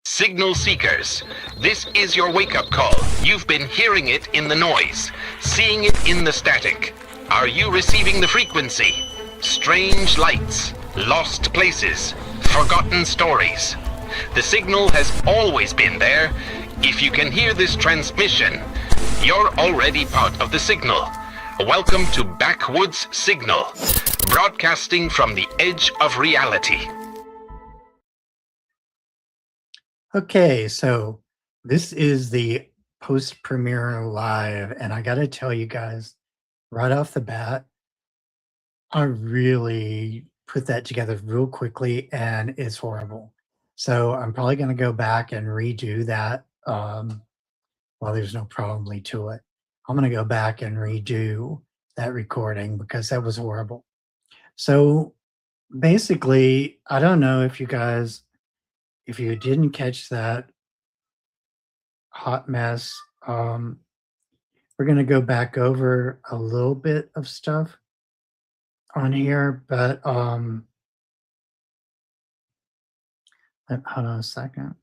Signal seekers, this is your wake-up call. You've been hearing it in the noise, seeing it in the static. Are you receiving the frequency? Strange lights, lost places, forgotten stories. The signal has always been there. If you can hear this transmission, you're already part of the signal. Welcome to Backwoods Signal, broadcasting from the edge of reality. Okay, so this is the post-premiere live, and I gotta tell you guys, right off the bat, I really put that together real quickly, and it's horrible. So I'm probably gonna go back and redo that. Well, there's no probably to it. I'm gonna go back and redo that recording because that was horrible. So basically, I don't know if you guys, if you didn't catch that hot mess. We're going to go back over a little bit of stuff on here, but hold on a second.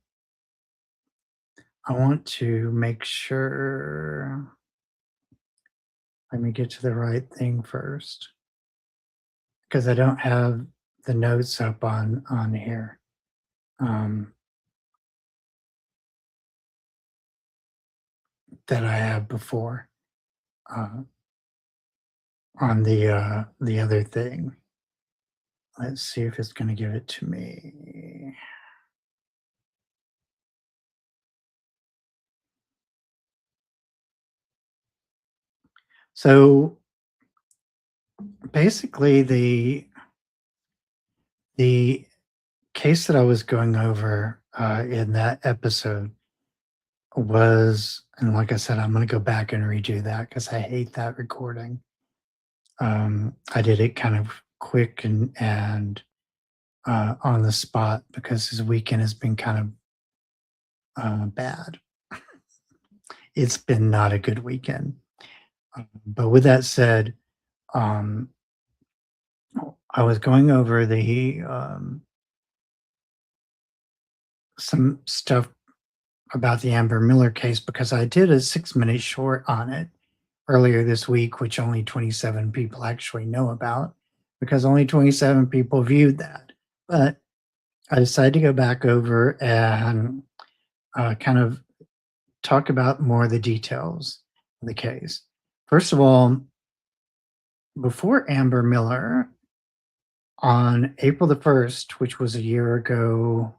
I want to make sure. Let me get to the right thing first, because I don't have the notes up on here. That I have before on the other thing. Let's see if it's going to give it to me. So basically, the case that I was going over in that episode was, and like I said, I'm going to go back and redo that because I hate that recording. I did it kind of quick and on the spot because this weekend has been kind of bad. It's been not a good weekend. But with that said, I was going over the some stuff about the Amber Miller case because I did a 6-minute short on it earlier this week, which only 27 people actually know about because only 27 people viewed that. But I decided to go back over and kind of talk about more of the details of the case. First of all, before Amber Miller, on April the 1st, which was a year ago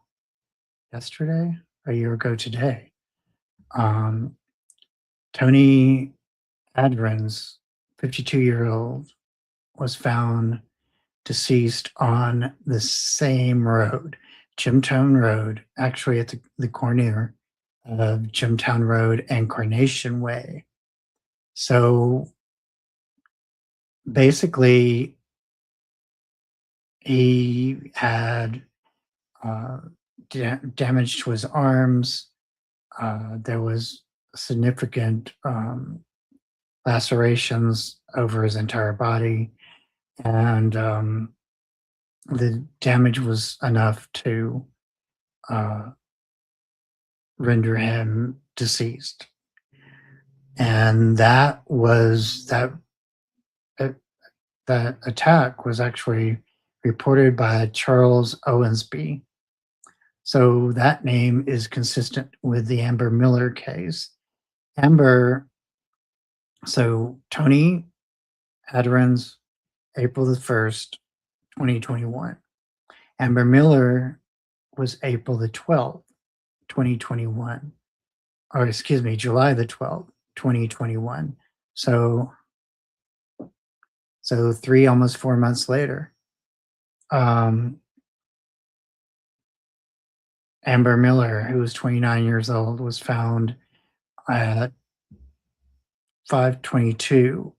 yesterday, a year ago today, Tony Adren's 52-year-old was found deceased on the same road, Jimtown Road, actually at the corner of Jimtown Road and Coronation Way. So basically, he had damage to his arms. There was significant lacerations over his entire body, and the damage was enough to render him deceased. And that attack was actually reported by Charles Owensby. So that name is consistent with the Amber Miller case. So Tony Adren's April the 1st, 2021. Amber Miller was April the 12th, 2021. Or excuse me, July the 12th, 2021. So 3, almost 4 months later. Amber Miller, who was 29 years old, was found at 522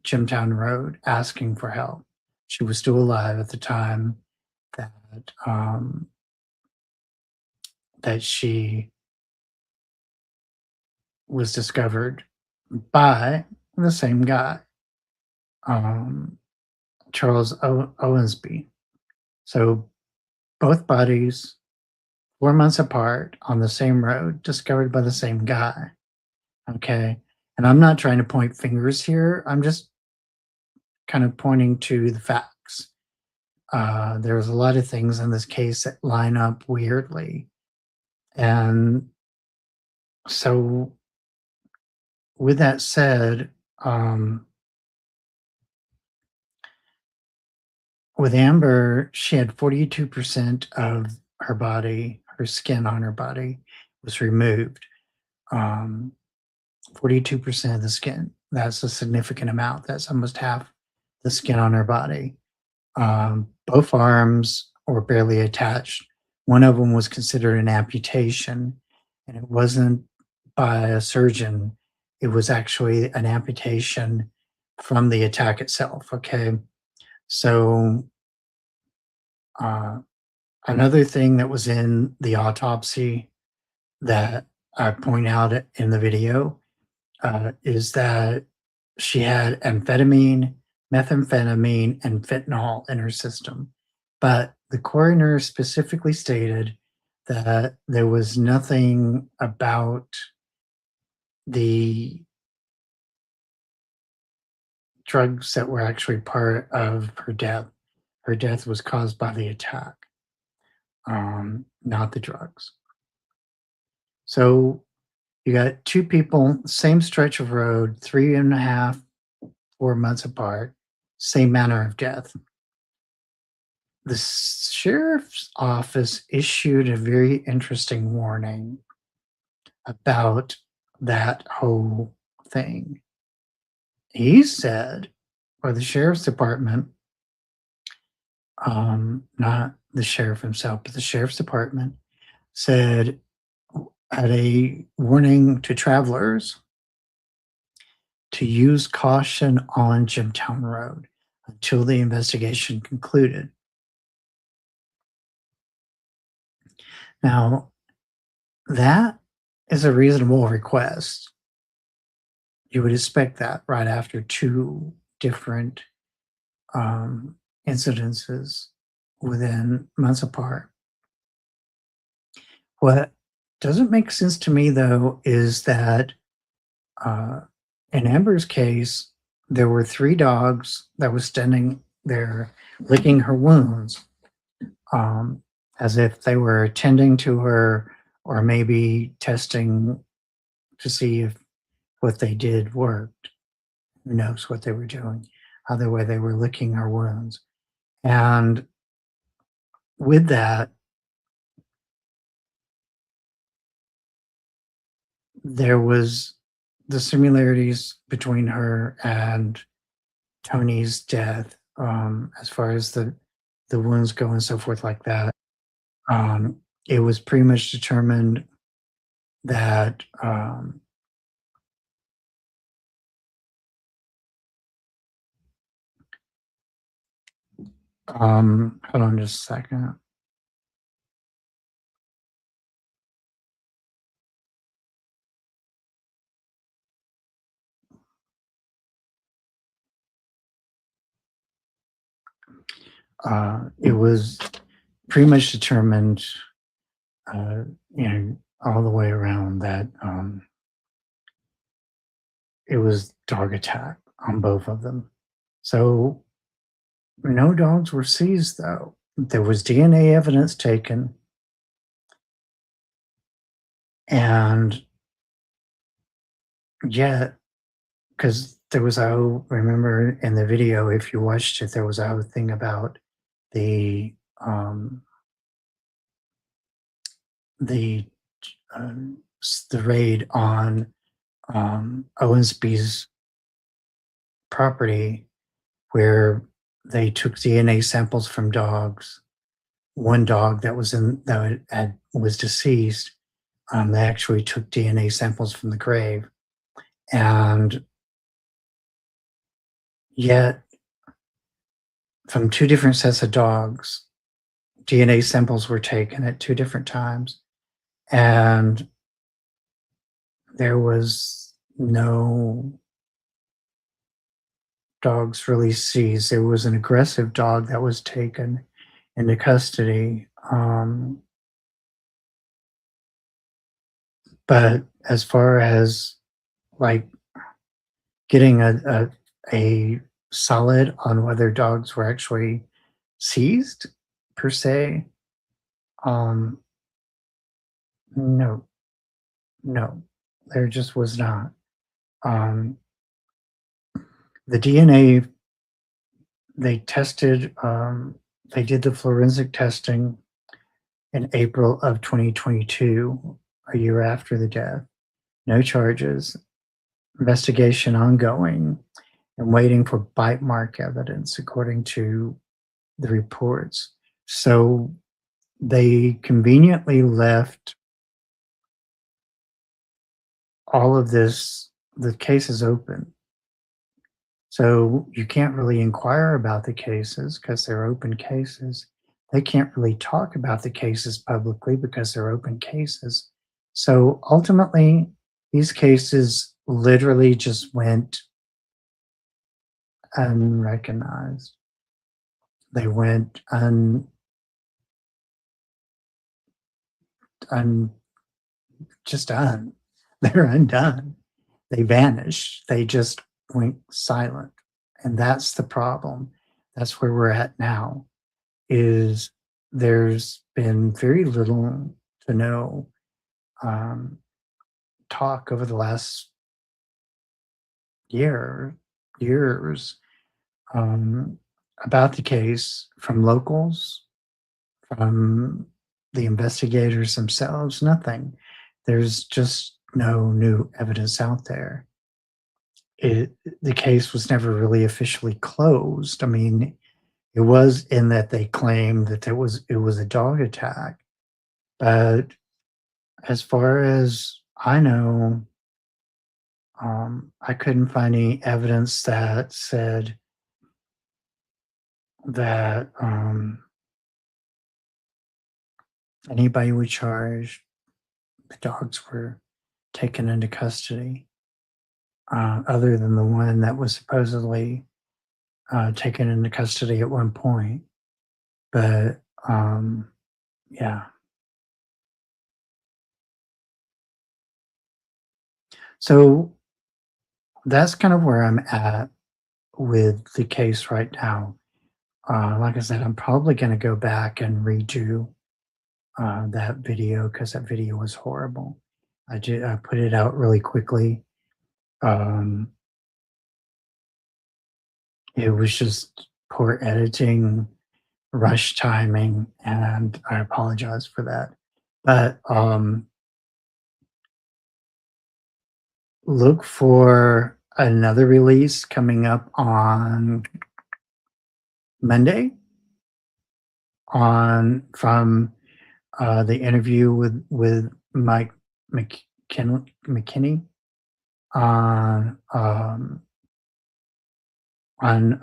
Jimtown Road asking for help. She was still alive at the time that she was discovered by the same guy, Charles Owensby. So both bodies 4 months apart on the same road, discovered by the same guy. Okay. And I'm not trying to point fingers here. I'm just kind of pointing to the facts. There's a lot of things in this case that line up weirdly. And so, with that said, with Amber, she had 42% of her body, her skin on her body was removed. 42% of the skin. That's a significant amount. That's almost half the skin on her body. Both arms were barely attached. One of them was considered an amputation, and it wasn't by a surgeon. It was actually an amputation from the attack itself. Okay. So, uh, another thing that was in the autopsy that I point out in the video is that she had amphetamine, methamphetamine, and fentanyl in her system. But the coroner specifically stated that there was nothing about the drugs that were actually part of her death. Her death was caused by the attack, not the drugs. So you got two people, same stretch of road, 3.5, 4 months apart, same manner of death. The sheriff's office issued a very interesting warning about that whole thing. He said, or the sheriff's department, not the sheriff himself, but the sheriff's department said, had a warning to travelers to use caution on Jimtown Road until the investigation concluded. Now, that is a reasonable request. You would expect that right after two different incidences within months apart. What doesn't make sense to me, though, is that in Amber's case, there were 3 dogs that was standing there licking her wounds, as if they were attending to her or maybe testing to see if what they did worked. Who knows what they were doing? Either way, they were licking her wounds. And with that, there was the similarities between her and Tony's death, as far as the wounds go and so forth like that. It was pretty much determined that hold on just a second. It was pretty much determined, all the way around that it was dog attack on both of them. So no dogs were seized, though. There was DNA evidence taken, and yet, because there was remember in the video, if you watched it, there was a whole thing about the um, the the raid on Owensby's property, where they took DNA samples from dogs. One dog that was deceased, they actually took DNA samples from the grave, and yet from 2 different sets of dogs, DNA samples were taken at 2 different times, and there was no dogs really seized. There was an aggressive dog that was taken into custody. But as far as like getting a solid on whether dogs were actually seized per se, um, no, no, there just was not. Um, the DNA they tested, they did the forensic testing in April of 2022, a year after the death. No charges, investigation ongoing, and waiting for bite mark evidence, according to the reports. So they conveniently left all of this, the case is open. So you can't really inquire about the cases because they're open cases. They can't really talk about the cases publicly because they're open cases. So ultimately, these cases literally just went unrecognized. They went un just done. They're undone. They vanished. They just went silent. And that's the problem. That's where we're at now. Is there's been very little to no um, talk over the last year, years, um, about the case from locals, from the investigators themselves, nothing. There's just no new evidence out there. It, the case was never really officially closed. I mean, it was in that they claimed that it was a dog attack, but as far as I know, I couldn't find any evidence that said that anybody was charged. The dogs were taken into custody, other than the one that was supposedly taken into custody at one point. But yeah, so that's kind of where I'm at with the case right now. Like I said, I'm probably going to go back and redo that video because that video was horrible. I put it out really quickly. Um, it was just poor editing, rush timing, and I apologize for that. But look for another release coming up on Monday on from the interview with Mike McKinney on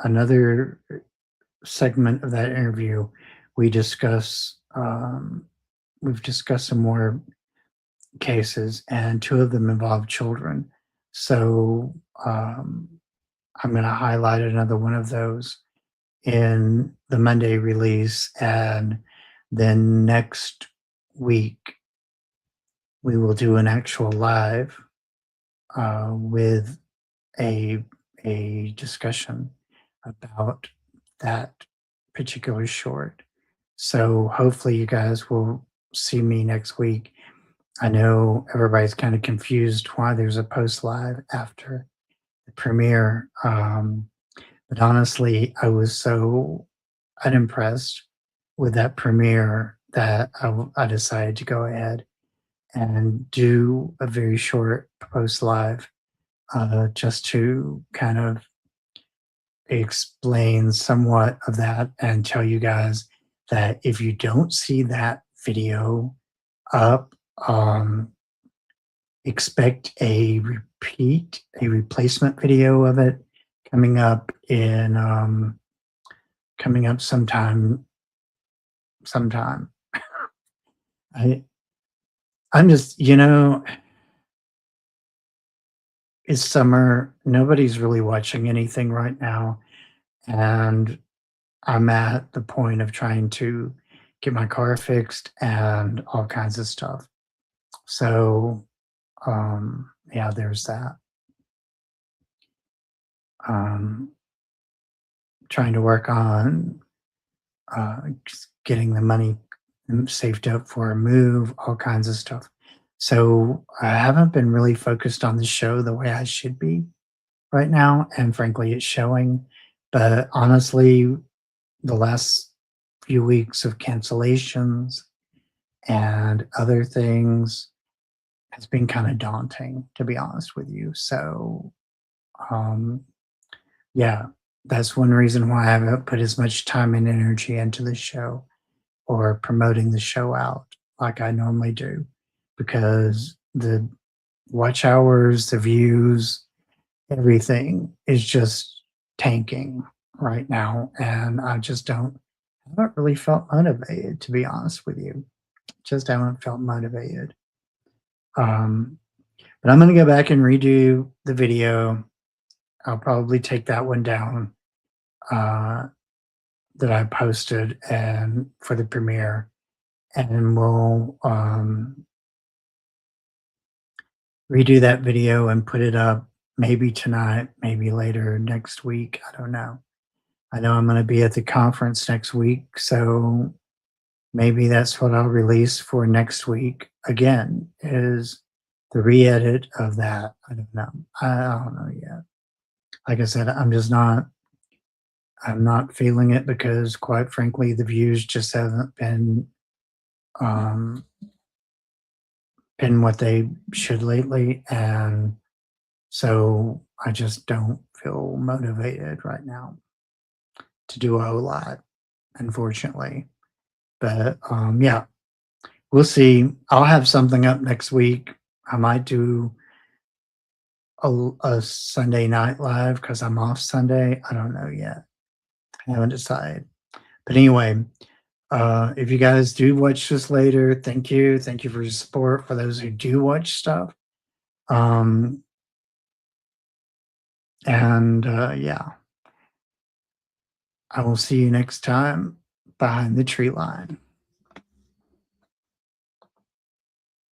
another segment of that interview. We discuss we've discussed some more cases, and two of them involve children. So I'm going to highlight another one of those in the Monday release, and then next week we will do an actual live with a discussion about that particular short. So hopefully you guys will see me next week. I know everybody's kind of confused why there's a post live after the premiere. But honestly, I was so unimpressed with that premiere that I decided to go ahead and do a very short post live, just to kind of explain somewhat of that and tell you guys that if you don't see that video up, expect a replacement video of it coming up sometime. I I'm just, it's summer. Nobody's really watching anything right now, and I'm at the point of trying to get my car fixed and all kinds of stuff. So Yeah, there's that. Um, Trying to work on just getting the money saved up for a move, all kinds of stuff. So I haven't been really focused on the show the way I should be right now, and frankly, it's showing. But honestly, the last few weeks of cancellations and other things has been kind of daunting, to be honest with you. So, um, yeah, that's one reason why I haven't put as much time and energy into the show or promoting the show out like I normally do, because the watch hours, the views, everything is just tanking right now, and I just don't haven't really felt motivated, to be honest with you. Just haven't felt motivated. Um, but I'm gonna go back and redo the video. I'll probably take that one down uh, that I posted and for the premiere, and we'll redo that video and put it up maybe tonight, maybe later next week. I don't know. I know I'm going to be at the conference next week, so maybe that's what I'll release for next week. Again, is the re-edit of that. I don't know. I don't know yet. Like I said, I'm not feeling it because quite frankly, the views just haven't um, been what they should lately. And so I just don't feel motivated right now to do a whole lot, unfortunately. But yeah, we'll see. I'll have something up next week. I might do a Sunday night live because I'm off Sunday. I don't know yet. I haven't decided. But anyway, if you guys do watch this later, thank you. Thank you for your support. For those who do watch stuff, um, and yeah, I will see you next time behind the tree line.